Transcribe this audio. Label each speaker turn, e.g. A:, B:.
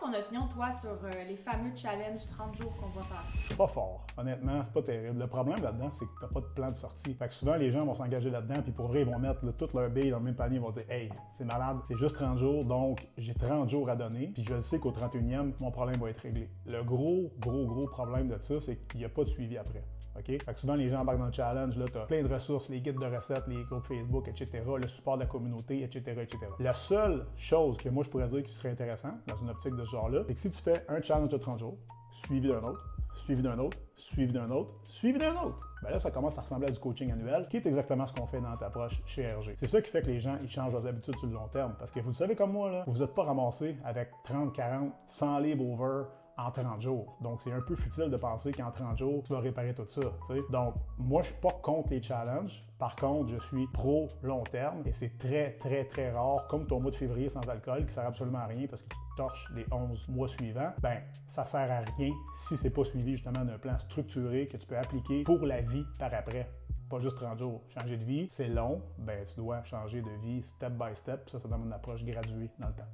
A: ton opinion, toi, sur les fameux challenges 30 jours qu'on voit passer?
B: C'est pas fort. Honnêtement, c'est pas terrible. Le problème là-dedans, c'est que t'as pas de plan de sortie. Fait que souvent, les gens vont s'engager là-dedans, puis pour vrai, ils vont mettre toutes leurs billes dans le même panier, ils vont dire « Hey, c'est malade, c'est juste 30 jours, donc j'ai 30 jours à donner, puis je le sais qu'au 31e, mon problème va être réglé. » Le gros problème de ça, c'est qu'il n'y a pas de suivi après. OK? Fait que souvent, les gens embarquent dans le challenge, là, t'as plein de ressources, les guides de recettes, les groupes Facebook, etc., le support de la communauté, etc., etc. La seule chose que moi, je pourrais dire qui serait intéressant dans une optique de ce genre-là, c'est que si tu fais un challenge de 30 jours, suivi d'un autre, suivi d'un autre, suivi d'un autre, suivi d'un autre, ben là, ça commence à ressembler à du coaching annuel, qui est exactement ce qu'on fait dans notre approche chez RG. C'est ça qui fait que les gens, ils changent leurs habitudes sur le long terme. Parce que vous le savez comme moi, là, vous n'êtes pas ramassé avec 30, 40, 100 livres over en 30 jours. Donc, c'est un peu futile de penser qu'en 30 jours, tu vas réparer tout ça. T'sais. Donc, moi, je suis pas contre les challenges. Par contre, je suis pro long terme et c'est très rare, comme ton mois de février sans alcool, qui sert absolument à rien parce que tu torches les 11 mois suivants. Ben, ça sert à rien si c'est pas suivi justement d'un plan structuré que tu peux appliquer pour la vie par après. Pas juste 30 jours. Changer de vie, c'est long. Ben, tu dois changer de vie step by step. Ça donne une approche graduée dans le temps.